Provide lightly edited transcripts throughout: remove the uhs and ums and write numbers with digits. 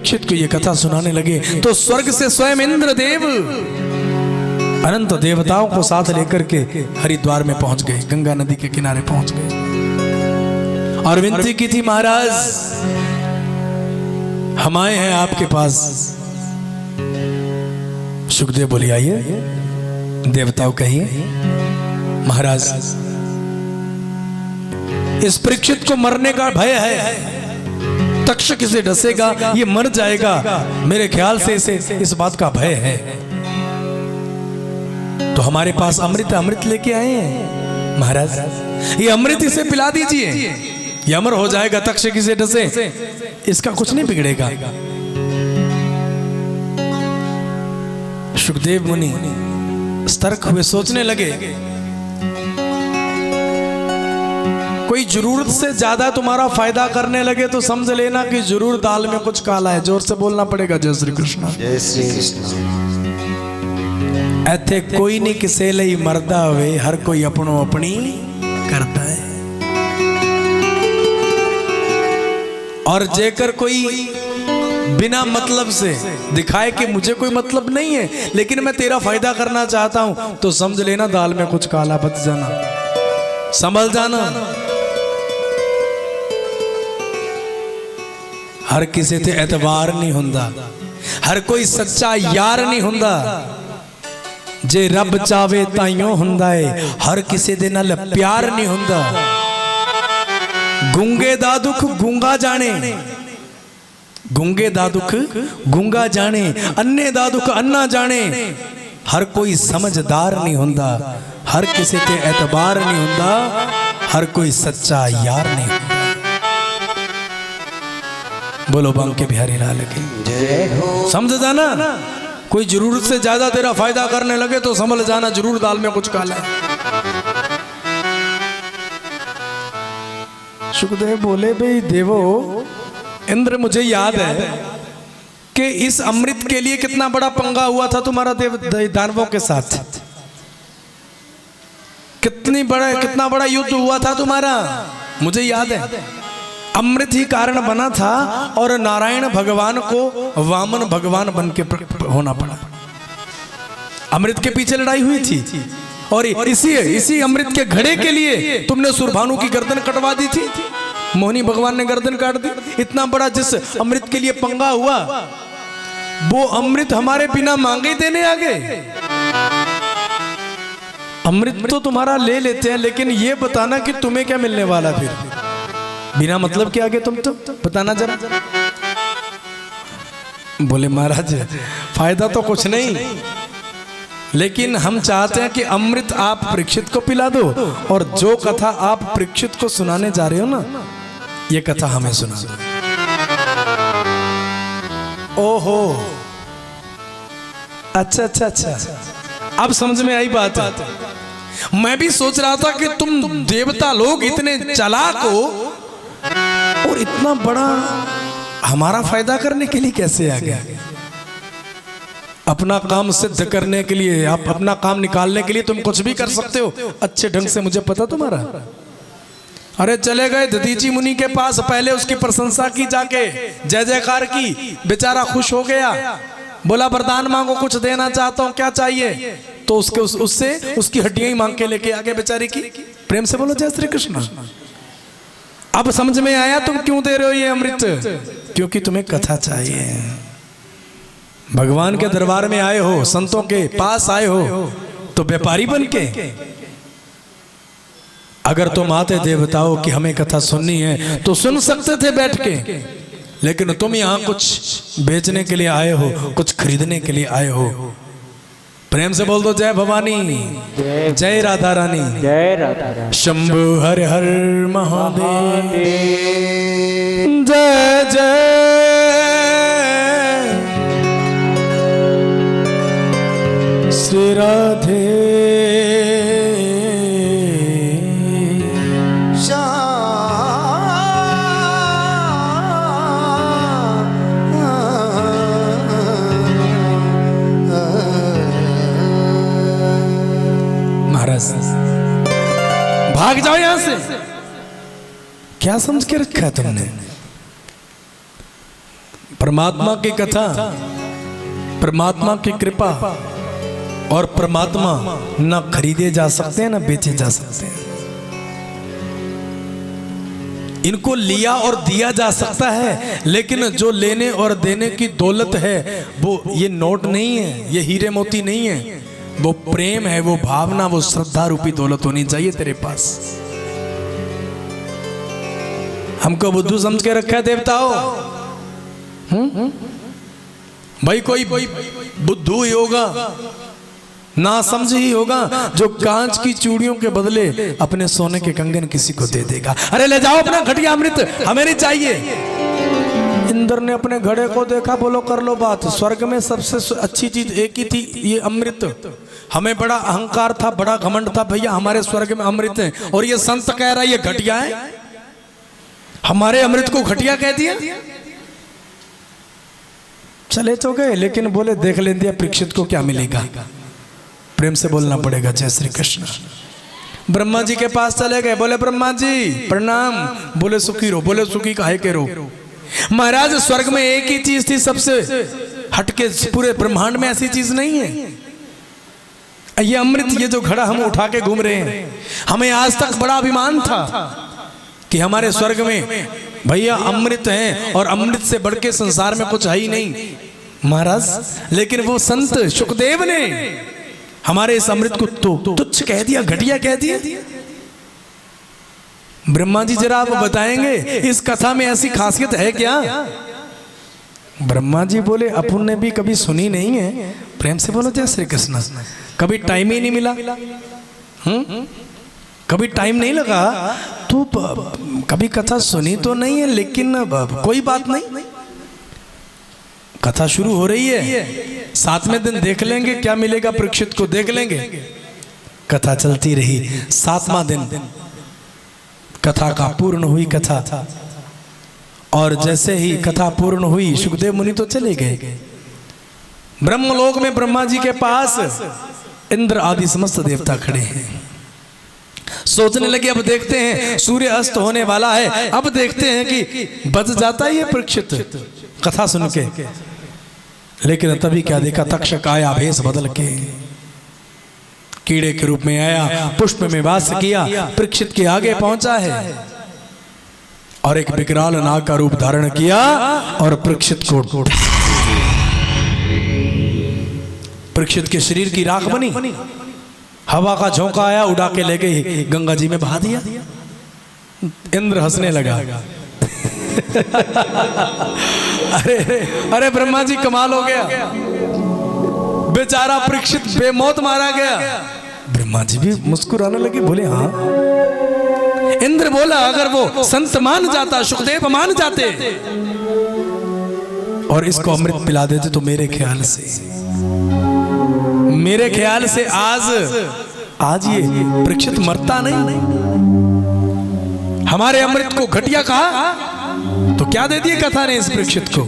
परीक्षित को ये कथा सुनाने लगे तो स्वर्ग से स्वयं इंद्रदेव अनंत देवताओं को साथ लेकर के हरिद्वार में पहुंच गए, गंगा नदी के किनारे पहुंच गए और विनती की थी, महाराज हम आए हैं आपके पास। सुखदेव बोले आइए। देवताओं कहिए, महाराज इस परीक्षित को मरने का भय है, तक्षक इसे डसेगा, ये मर जाएगा, मेरे ख्याल से इसे इस बात का भय है। तो हमारे पास अमृत लेके आए हैं महाराज, ये अमृत इसे पिला दीजिए, ये अमर हो जाएगा, तक्षक इसे डसे इसका कुछ नहीं बिगड़ेगा। सुखदेव मुनि सतर्क हुए, सोचने लगे कोई जरूरत से ज्यादा तुम्हारा फायदा करने लगे तो समझ लेना कि जरूर दाल में कुछ काला है। जोर से बोलना पड़ेगा, जय श्री कृष्ण। जय श्री कृष्ण। ऐथे कोई नहीं किसे लई मरदा हुए, हर कोई अपनों अपनी करता है। और जेकर कोई बिना मतलब से दिखाए कि मुझे कोई मतलब नहीं है लेकिन मैं तेरा फायदा करना चाहता हूं, तो समझ लेना दाल में कुछ काला, बच जाना, संभल जाना। हर किसी ते एतबार नहीं हुंदा, हर कोई सच्चा यार नहीं हुंदा। जे रब चावे ताइयों हुंदा है, हर किसी दे नाल प्यार नहीं हुंदा। गुंगे दा दुख गुंगा जाने, गुंगे दा दुख गुंगा जाने, अन्ने दा दुख अन्ना जाने। हर कोई समझदार नहीं हुंदा, हर किसी ते एतबार नहीं हुंदा, हर कोई सच्चा यार नहीं हुंदा। बोलो बांके बिहारी लाल की जय हो। समझ जाना, कोई जरूरत से ज्यादा तेरा फायदा करने लगे तो समझ जाना जरूर दाल में कुछ काला है। सुखदेव बोले, भाई देवो, इंद्र मुझे याद है कि इस अमृत के लिए कितना बड़ा पंगा हुआ था तुम्हारा दानवों के साथ, कितना बड़ा युद्ध हुआ था तुम्हारा, मुझे याद है। अमृत ही कारण बना था और नारायण भगवान को वामन भगवान बन के होना पड़ा। अमृत के पीछे लड़ाई हुई थी और इसी अमृत के घड़े के लिए तुमने सुरभानु की गर्दन कटवा दी थी, मोहिनी भगवान ने गर्दन काट दी। इतना बड़ा जिस अमृत के लिए पंगा हुआ, वो अमृत हमारे बिना मांगे ही देने आ गए। अमृत तो तुम्हारा ले लेते हैं, लेकिन ये बताना कि तुम्हें क्या मिलने वाला, फिर बिना मतलब के आगे तुम तो बताना जरा। बोले महाराज फायदा तो कुछ नहीं, लेकिन हम चाहते हैं कि अमृत आप परीक्षित को पिला दो और जो कथा आप परीक्षित को सुनाने जा रहे हो ना, ये कथा हमें सुना दो। ओहो, अच्छा, अब समझ में आई बात। मैं भी सोच रहा था कि तुम देवता लोग इतने चालाक हो और इतना बड़ा हमारा फायदा करने के लिए कैसे आ गया। अपना काम सिद्ध करने के लिए, आप अपना काम निकालने के लिए तुम कुछ भी कर सकते हो, अच्छे ढंग से मुझे पता तुम्हारा। अरे चले गए दधीची मुनि के पास, पहले उसकी प्रशंसा की जाके, जय जयकार की, बेचारा खुश हो गया, बोला वरदान मांगो, कुछ देना चाहता हूं, क्या चाहिए। तो उससे उसकी हड्डियां ही मांग के लेके आ गए बेचारे की। प्रेम से बोलो जय श्री कृष्ण। अब समझ में आया तुम क्यों दे रहे हो ये अमृत, क्योंकि तुम्हें कथा चाहिए। भगवान के दरबार में आए हो, संतों के पास आए हो, तो व्यापारी बन के। अगर तुम आते देवताओं की हमें कथा सुननी है तो सुन सकते थे बैठ के, लेकिन तुम यहाँ कुछ बेचने के लिए आए हो, कुछ खरीदने के लिए आए हो। प्रेम से बोल दो जय भवानी, जय राधा रानी, जय राधा रानी। शंभु हर हर महादेव, जय जय श्री राधे भाग जाओ यहां से। क्या समझ के रखा है तुमने? परमात्मा की कथा, परमात्मा की कृपा और परमात्मा ना खरीदे जा सकते हैं ना बेचे जा सकते हैं। इनको लिया और दिया जा सकता है, लेकिन जो लेने और देने की दौलत है वो ये नोट नहीं है, ये हीरे मोती नहीं है, वो प्रेम है, वो भावना, वो श्रद्धा रूपी दौलत होनी चाहिए तेरे पास। हमको बुद्धू समझ के रखा है देवताओं। भाई कोई बुद्धू ही होगा, ना समझ ही होगा, जो कांच की चूड़ियों के बदले अपने सोने के कंगन किसी को दे देगा। अरे ले जाओ अपना घटिया अमृत, हमें नहीं चाहिए। इंद्र ने अपने घड़े को देखा, बोलो कर लो बात। स्वर्ग में सबसे अच्छी चीज एक ही थी, ये अमृत। हमें बड़ा अहंकार था, बड़ा घमंड था, भैया हमारे स्वर्ग में अमृत है, और ये संत कह रहा है ये घटिया है, हमारे अमृत को घटिया कह दिया। चले तो गए, लेकिन बोले देख ले दिया परीक्षित को क्या मिलेगा। प्रेम से बोलना पड़ेगा जय श्री कृष्ण। ब्रह्मा जी के पास चले गए, बोले ब्रह्मा जी प्रणाम। बोले सुखी रो। बोले सुखी काहे के रो? महाराज स्वर्ग में एक ही चीज थी सबसे हटके, पूरे ब्रह्मांड में ऐसी चीज नहीं है। ये अमृत, ये जो घड़ा हम उठा के घूम रहे हैं, हमें आज तक बड़ा अभिमान था कि हमारे स्वर्ग में भैया अमृत है, और अमृत से बढ़ के संसार में कुछ है ही नहीं महाराज। लेकिन वो संत शुकदेव ने हमारे इस अमृत को तो तुच्छ कह दिया, घटिया कह दिया। ब्रह्मा जी जरा आप बताएंगे इस कथा में ऐसी खासियत है क्या? ब्रह्मा जी बोले अपन ने भी कभी सुनी नहीं है। प्रेम से बोलो जय श्री कृष्ण। कभी टाइम ही नहीं मिला, कभी टाइम नहीं लगा, तो कभी कथा सुनी तो नहीं है, लेकिन कोई बात नहीं, कथा शुरू हो रही है, 7वें दिन देख लेंगे क्या मिलेगा परीक्षित को, देख लेंगे। कथा चलती रही। 7वां दिन कथा का पूर्ण हुई कथा, और जैसे ही कथा पूर्ण हुई सुखदेव मुनि तो चले गए। ब्रह्मलोक में ब्रह्मा जी के पास इंद्र आदि समस्त देवता खड़े हैं। सोचने लगे अब देखते हैं, सूर्य अस्त होने वाला है, अब देखते हैं कि बच जाता है ये परीक्षित कथा सुन के। लेकिन तभी क्या देखा, तक्षक आया भेष बदल के, कीड़े के रूप में आया, पुष्प में वास किया, परीक्षित के आगे पहुंचा है, और एक विकराल नाग का रूप धारण किया और परीक्षित को, परीक्षित के शरीर की राख बनी, हवा का झोंका आया, उड़ा के ले गई, गंगा जी में बहा दिया। इंद्र हंसने लगा। अरे अरे ब्रह्मा जी कमाल हो गया, बेचारा परीक्षित बेमौत मारा गया। ब्रह्मा जी भी मुस्कुराने लगे, बोले हाँ। इंद्र बोला अगर वो संत मान जाता, सुखदेव मान जाते और इसको अमृत पिला देते तो मेरे ख्याल से आज ये परीक्षित मरता नहीं। हमारे अमृत को घटिया कहा तो क्या दे दिए कथा ने इस परीक्षित को।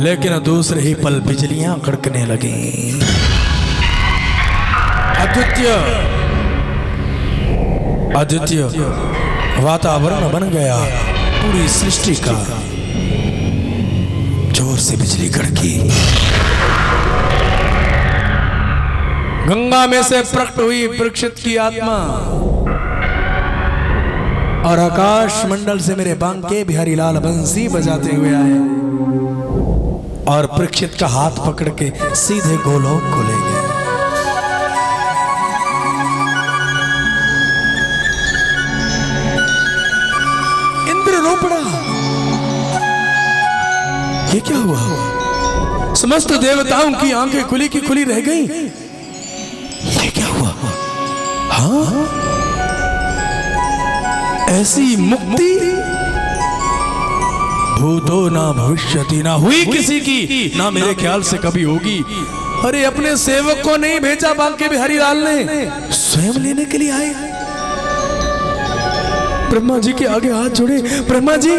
लेकिन दूसरे ही पल बिजलियां कड़कने लगी। अद्वितीय वातावरण बन गया, पूरी सृष्टि का। जोर से बिजली कड़की, गंगा में से प्रकट हुई परीक्षित की आत्मा, और आकाश मंडल से मेरे बांके बिहारी लाल बंसी बजाते हुए आए, और परीक्षित का हाथ पकड़ के सीधे गोलोक को ले गए। इंद्र रो पड़ा, ये क्या हुआ? समस्त देवताओं की आंखें खुली की खुली रह गई। ये क्या हुआ? हाँ, ऐसी मुक्ति भूतो ना भविष्यति, ना हुई किसी की, ना मेरे ख्याल से कभी होगी। अरे अपने सेवक को नहीं भेजा बांके बिहारी लाल ने, स्वयं लेने के लिए आए। ब्रह्मा जी के आगे हाथ जोड़े, ब्रह्मा जी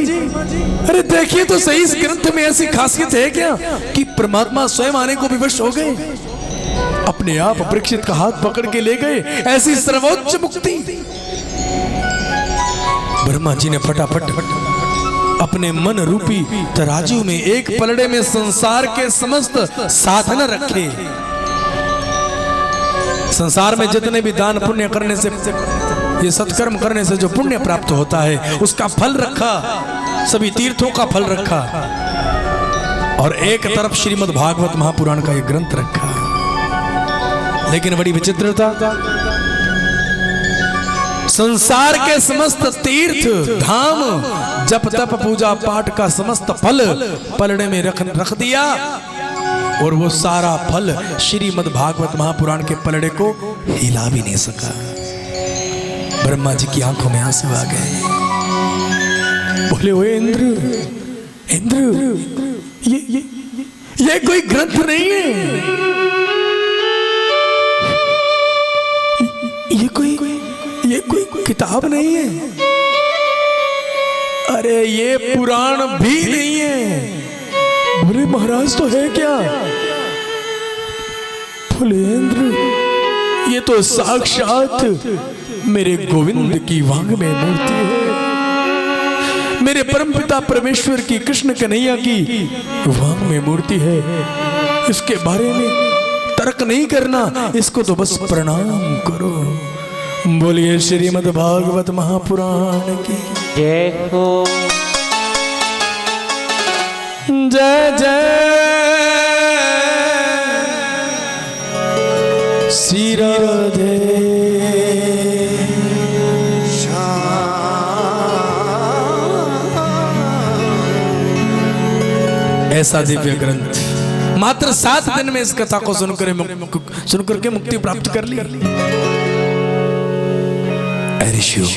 अरे देखिए तो सही, इस ग्रंथ में ऐसी खासियत है क्या कि परमात्मा स्वयं आने को विवश हो गए, अपने आप परीक्षित का हाथ पकड़ के ले गए। ऐसी सर्वोच्च मुक्ति। ब्रह्मा जी ने फटाफट अपने मन रूपी तराजू में एक पलड़े में संसार के समस्त साधन रखे। संसार में जितने भी दान पुण्य करने से, ये सत्कर्म करने से जो पुण्य प्राप्त होता है उसका फल रखा, सभी तीर्थों का फल रखा, और एक तरफ श्रीमद् भागवत महापुराण का एक ग्रंथ रखा। लेकिन बड़ी विचित्रता, संसार के समस्त तीर्थ धाम जप तप पूजा पाठ का समस्त फल पलड़े में रख दिया, और वो सारा फल श्रीमद् भागवत महापुराण के पलड़े को हिला भी नहीं सका। ब्रह्मा जी की आंखों में आंसू आ गए। बोले, ओए इंद्र, इंद्र, ये कोई ग्रंथ नहीं है, ये कोई किताब नहीं है, अरे ये पुराण भी नहीं है। बोले, महाराज तो है क्या? बोले, इंद्र, ये तो साक्षात मेरे गोविंद की वांग में मूर्ति है, मेरे परमपिता परमेश्वर की, कृष्ण कन्हैया की वांग में मूर्ति है। इसके बारे में तर्क नहीं करना, इसको तो बस प्रणाम करो। बोलिए श्रीमद् भागवत महापुराण की जय हो। जय जय श्री राधे। ऐसा दिव्य ग्रंथ मात्र 7 दिन में इस कथा को सुनकर के मुक्ति प्राप्त कर ली। ऋषियों,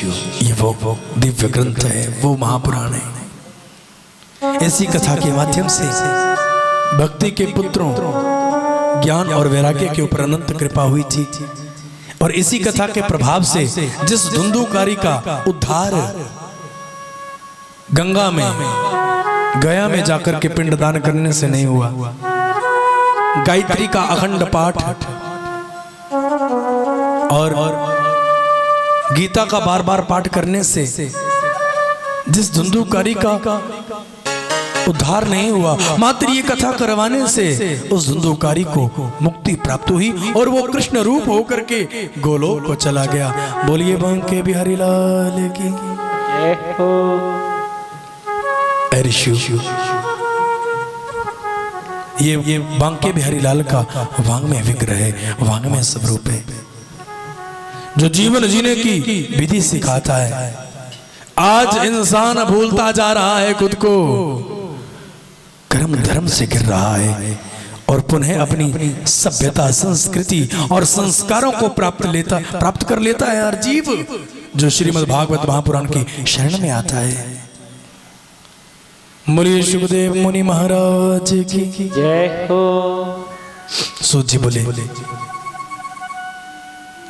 ये वो दिव्य ग्रंथ है, वो महापुराण है। ऐसी कथा के माध्यम से भक्ति के पुत्रों ज्ञान और वैराग्य के ऊपर अनंत कृपा हुई थी, और इसी कथा के प्रभाव से जिस धुंधुकारी का उद्धार गंगा में, गया में जाकर के पिंडदान करने से नहीं हुआ, गायत्री का अखंड पाठ और गीता का बार बार पाठ करने से जिस धुंधुकारी का उद्धार नहीं हुआ, मात्र ये कथा करवाने से उस धुंधुकारी को मुक्ति प्राप्त हुई, और वो कृष्ण रूप होकर के गोलोक को चला गया। बोलिए बांके बिहारी लाल की जय हो। ऋषियों, ये बांके बिहारी लाल का वांग में विग्रह है, वांग में स्वरूप है, जो जीवन जीने की विधि सिखाता है। आज इंसान भूलता जा रहा है खुद को, कर्म धर्म से गिर रहा है, और पुनः अपनी सभ्यता, संस्कृति और संस्कारों को प्राप्त कर लेता है हर जीव, जो श्रीमद् भागवत महापुराण की शरण में आता है। बोलिए सुखदेव मुनि महाराज की जय हो। सूत जी बोले,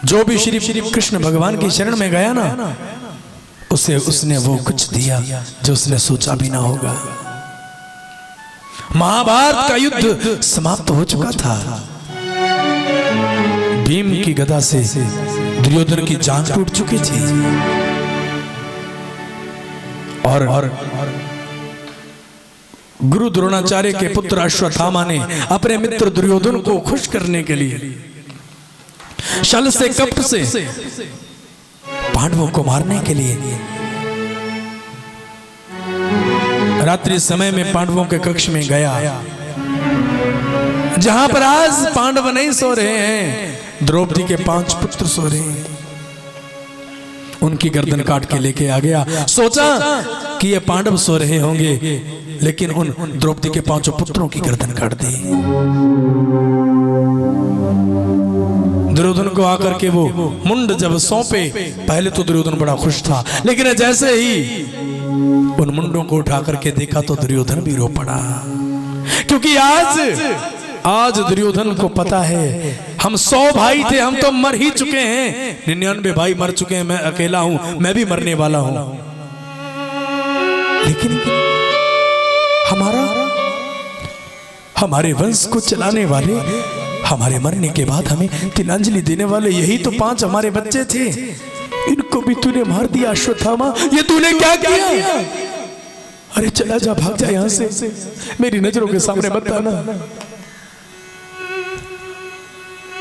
जो भी श्री कृष्ण भगवान की शरण में गया ना, उसे उसने वो कुछ दिया जो उसने सोचा भी ना होगा। महाभारत का युद्ध समाप्त हो चुका था, भीम की गदा से दुर्योधन की जान टूट चुकी थी, और गुरु द्रोणाचार्य के पुत्र अश्वत्थामा ने अपने मित्र दुर्योधन को खुश करने के लिए छल से कपट से पांडवों को मारने के लिए रात्रि समय में पांडवों के कक्ष में गया, जहां पर आज पांडव नहीं सो रहे हैं, द्रौपदी के 5 पुत्र सो रहे हैं। उनकी गर्दन काट के लेके आ गया। सोचा कि ये पांडव सो रहे होंगे, लेकिन उन द्रौपदी के 5 पुत्रों की गर्दन काट दी। दुर्योधन को आकर के वो मुंड जब सौंपे, पहले तो दुर्योधन बड़ा खुश था, लेकिन जैसे ही उन मुंडों को उठा करके देखा तो दुर्योधन भी रो पड़ा, क्योंकि आज दुर्योधन को पता है हम 100 भाई थे, हम तो मर ही चुके हैं, 99 भाई मर चुके हैं, मैं अकेला हूं, मैं भी मरने वाला हूं। लेकिन हमारे वंश को चलाने वाले, हमारे मरने के बाद हमें तिलांजलि देने वाले, यही तो 5 हमारे बच्चे थे, इनको भी तूने मार दिया अश्वत्थामा, ये तूने क्या किया? अरे चला जा, भाग जा यहाँ से, मेरी नजरों के सामने मत आना।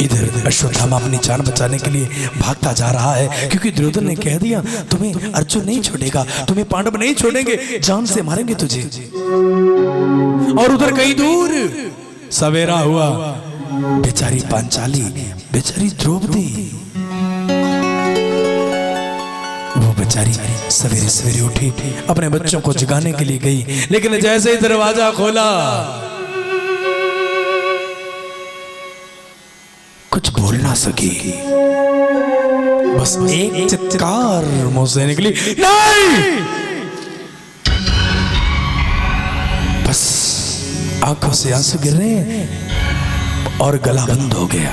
इधर अश्वत्थामा अपनी जान बचाने के लिए भागता जा रहा है, क्योंकि दुर्योधन ने कह दिया तुम्हें अर्जुन नहीं छोड़ेगा, तुम्हें पांडव नहीं छोड़ेंगे, जान से मारेंगे तुझे। और उधर कहीं दूर सवेरा हुआ, बेचारी पांचाली, बेचारी द्रौपदी, वो बेचारी सवेरे सवेरे उठी, अपने बच्चों को जगाने के लिए गई, लेकिन जैसे ही दरवाजा खोला कुछ बोल ना सकी, बस एक चित्कार मुंह से निकली, नहीं। बस आंखों से आंसू गिर रहे हैं और गला बंद हो गया,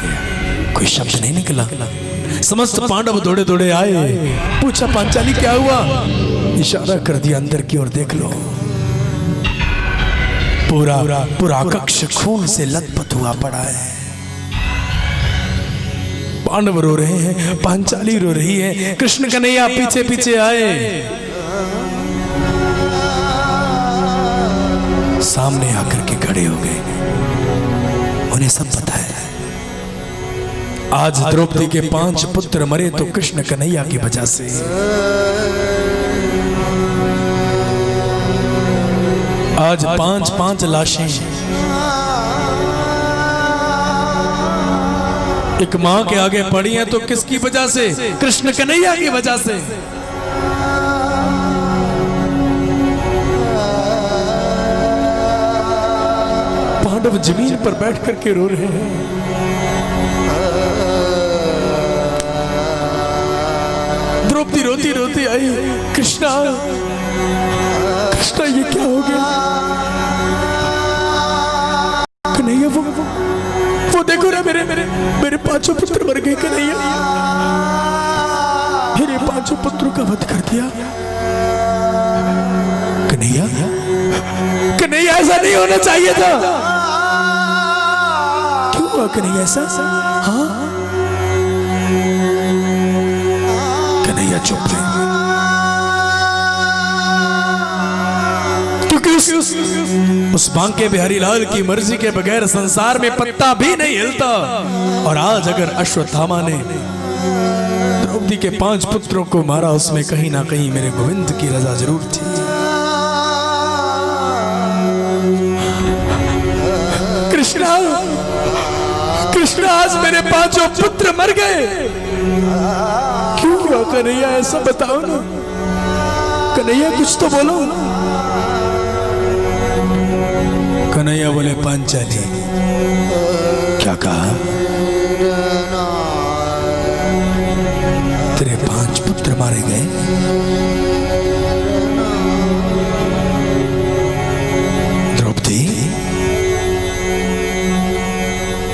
कोई शब्द नहीं निकला। समस्त पांडव दौड़े दौड़े आए, पूछा पांचाली क्या हुआ? इशारा कर दिया अंदर की ओर, देख लो पूरा पूरा कक्ष खून से लथपथ हुआ पड़ा है। पांडव रो रहे हैं, पांचाली रो रही है, कृष्ण कन्हैया पीछे पीछे आए, सामने आकर के खड़े हो गए। उन्हें सब पता है आज द्रौपदी के 5 पुत्र मरे तो कृष्ण कन्हैया की वजह से। आज 5-5 लाशें एक मां के आगे पड़ी हैं, तो किसकी वजह से? कृष्ण कन्हैया की वजह से। पांडव जमीन पर बैठ करके रो रहे हैं। द्रौपदी रोती रोती आई, कृष्णा कृष्णा ये क्या हो गया? कन्हैया वो देखो ना, मेरे 5 पुत्र मर गए कन्हैया, मेरे 5 पुत्रों का वध कर दिया। कन्हैया कन्हैया ऐसा नहीं होना चाहिए था। क्यों हुआ कन्हैया ऐसा? हाँ कन्हैया चुप रहे, उस बांके बिहारी लाल की मर्जी के बगैर संसार में पत्ता भी नहीं हिलता। और आज अगर अश्वत्थामा ने द्रौपदी के 5 पुत्रों को मारा, उसमें कहीं ना कहीं मेरे गोविंद की रजा जरूर थी। कृष्णा कृष्णा आज मेरे 5 पुत्र मर गए, क्यों हुआ कन्हैया? ऐसा बताओ ना कन्हैया, कुछ तो बोलो। कन्हैया बोले पांचाली क्या कहा? तेरे 5 पुत्र मारे गए, द्रौपदी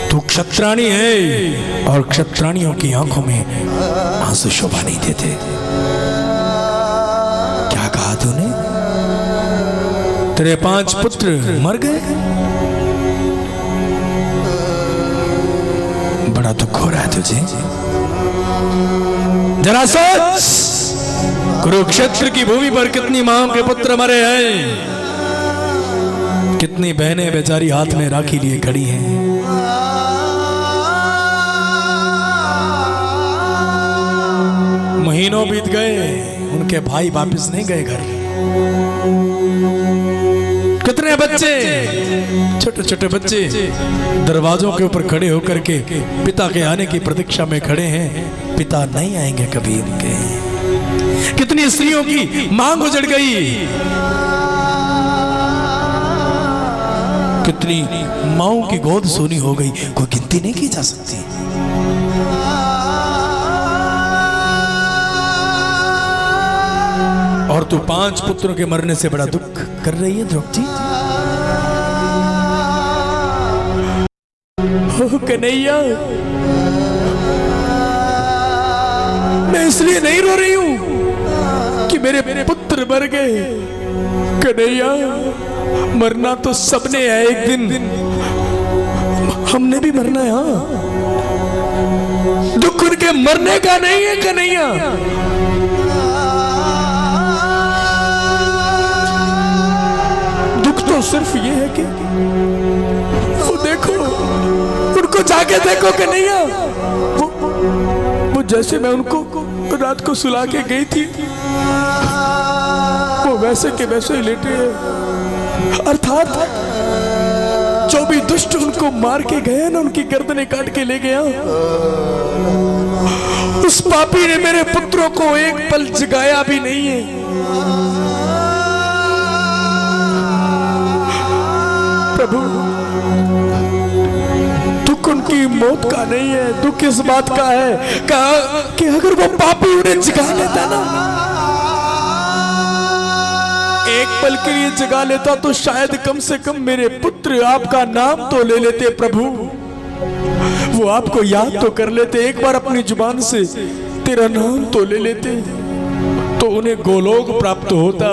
तू क्षत्राणी है और क्षत्राणियों की आंखों में आंसू शोभा नहीं देते। क्या कहा तूने? तेरे 5 पुत्र मर गए, बड़ा दुख हो रहा है तुझे। जरा सोच, कुरुक्षेत्र की भूमि पर कितनी मां के पुत्र मरे हैं, कितनी बहनें बेचारी हाथ में राखी लिए खड़ी हैं। महीनों बीत गए, उनके भाई वापस नहीं गए घर। कितने बच्चे, छोटे छोटे बच्चे दरवाजों के ऊपर खड़े होकर के पिता के आने की प्रतीक्षा में खड़े हैं, पिता नहीं आएंगे कभी उनके। कितनी स्त्रियों की मांग उजड़ गई, कितनी माओं की गोद सोनी हो गई, कोई गिनती नहीं की जा सकती। और तू 5 पुत्रों के मरने से बड़ा दुख कर रही है द्रौपदी। कन्हैया मैं इसलिए नहीं रो रही हूं कि मेरे पुत्र मर गए। कन्हैया मरना तो सबने है, एक दिन हमने भी मरना है। हाँ, दुख उनके मरने का नहीं है कन्हैया, तो सिर्फ ये है कि वो देखो, उनको जाके देखो कि नहीं है वो जैसे मैं उनको रात को सुला के गई थी वो वैसे के वैसे ही लेटे हैं। अर्थात जो भी दुष्ट उनको मार के गए ना, उनकी गर्दनें काट के ले गया, उस पापी ने मेरे पुत्रों को एक पल जगाया भी नहीं है। प्रभु, दुख उनकी मौत का नहीं है, दुख इस बात का है कि अगर वो पापी उन्हें जगा लेता ना, एक पल के लिए जगा लेता तो शायद कम से कम मेरे पुत्र आपका नाम तो ले लेते। प्रभु, वो आपको याद तो कर लेते, एक बार अपनी जुबान से तेरा नाम तो ले लेते, तो उन्हें गोलोक प्राप्त होता।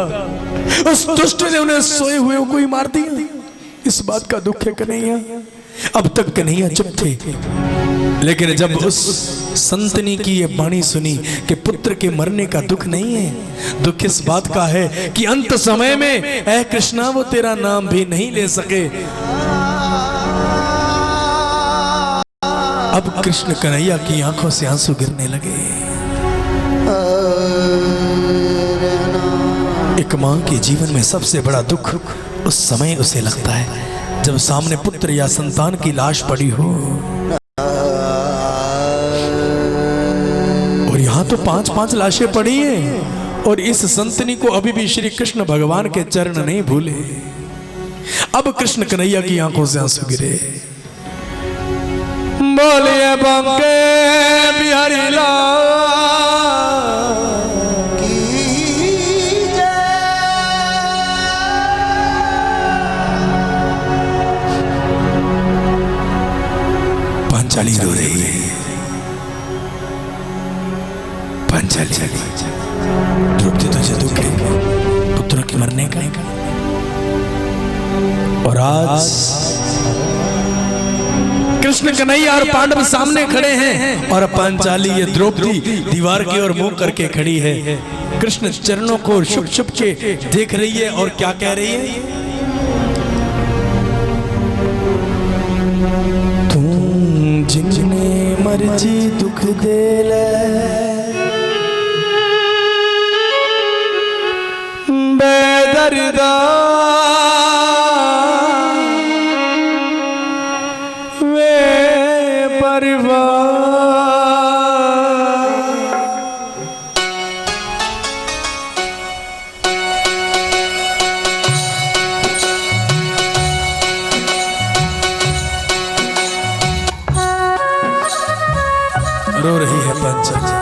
उस दुष्ट ने उन्हें सोए हुए को ही मार दिया। इस बात का दुख है कन्हैया। अब तक कन्हैया चुप थे, लेकिन जब उस संतनी की ये वाणी सुनी कि पुत्र के मरने का दुख नहीं है, दुख इस बात का है कि अंत समय में ऐ कृष्णा वो तेरा नाम भी नहीं ले सके। अब कृष्ण कन्हैया की आंखों से आंसू गिरने लगे। एक मां के जीवन में सबसे बड़ा दुख उस समय उसे लगता है जब सामने पुत्र या संतान की लाश पड़ी हो। और यहां तो 5-5 लाशें पड़ी हैं और इस संतनी को अभी भी श्री कृष्ण भगवान के चरण नहीं भूले। अब कृष्ण कन्हैया की आंखों से आंसू गिरे। बोलिए बंके बिहारी लाल की जय। पांचाली रो रही है। पांचाली, द्रौपदी तुझे दुख है पुत्रों के मरने का, और आज कृष्ण कन्हैया और पांडव सामने खड़े हैं और पांचाली ये द्रौपदी दीवार की ओर मुंह करके खड़ी है। कृष्ण चरणों को छुप छुप के देख रही है और क्या कह रही है? तू जिन्ने मर्जी दुख दे ले, बेदर्दा रो रही है पांचाली।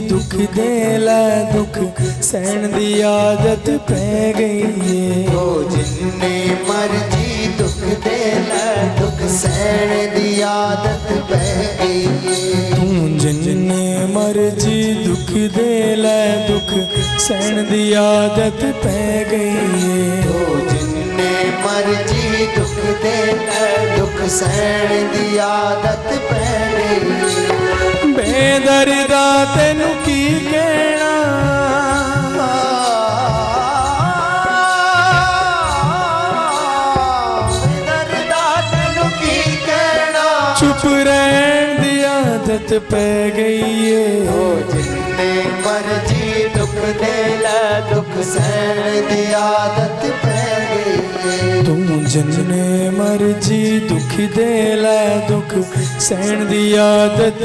दुख देला दुख सहन दी आदत पै गई है। ओ जिन्ने मर्जी दुख देला दुख सहन दी आदत पै गई है। तू जिन्ने मर्जी दुख देला दुख सहन दी आदत पै गई है। ओ जिन्ने मर्जी दुख देला दुख सहन दी आदत पै गई है। बेदर्दा तेनू की कहना, आदत पै गई है जिन्ने मर्जी दुख दे ले दुख सहन दी आदत पै गई है तू जिन्ने मर्जी दुख दे लै दुख सहन दी आदत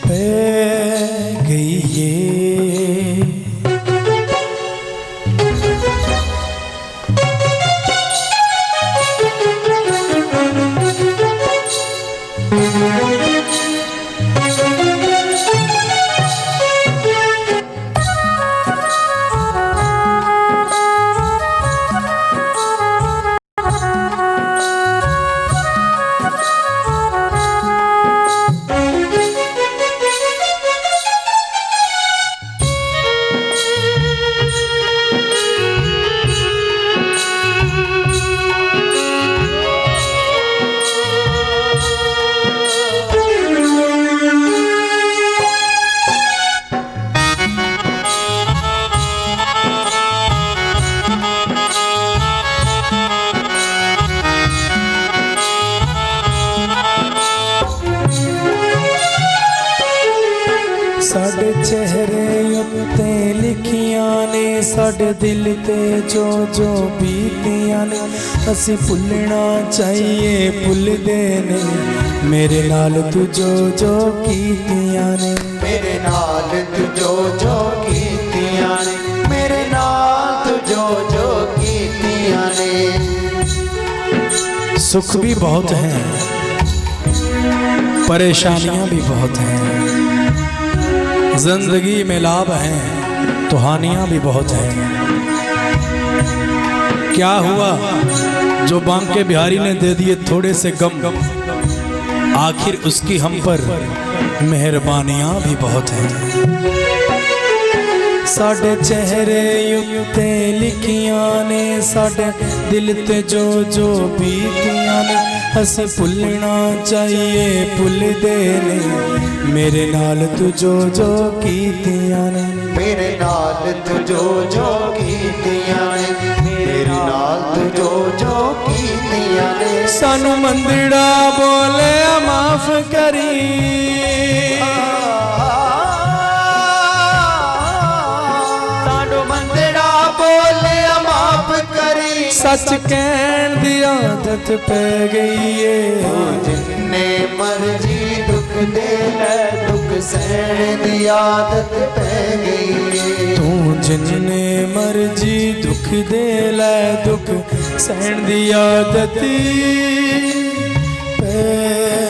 पै गई है साडे चेहरे उत्ते लिखियां ने साडे दिल ते जो जो बीतियां ने असी भुलना चाहिए भुलदे ने मेरे नाल तू जो जो कीतियां ने मेरे नाल तू जो जो कीतियां ने मेरे नाल तू जो जो कीतियां ने सुख भी बहुत हैं परेशानियां भी बहुत हैं जिंदगी में लाभ हैं तो हानियां भी बहुत हैं क्या हुआ जो बांके बिहारी ने दे दिए थोड़े से गम आखिर उसकी हम पर मेहरबानियां भी बहुत हैं साडे चेहरे उत्ते लिखियां ने साडे दिल ते जो जो बीतियां ने असी भुलना चाहिए भुलदे ने मेरे नाल तू जो जो कीतियां ने मेरे नाल तू जो जो कीतियां ने मेरे नाल तू जो जो कीतियां ने सानू मंदिड़ा बोले माफ करी सच कहन दी आदत पै गई है जिन्ने मर्जी दुख दे ले दुख सहन दी आदत पै गई है तू जिन्ने मर्जी दुख दे लै दुख सहन दी आदत पै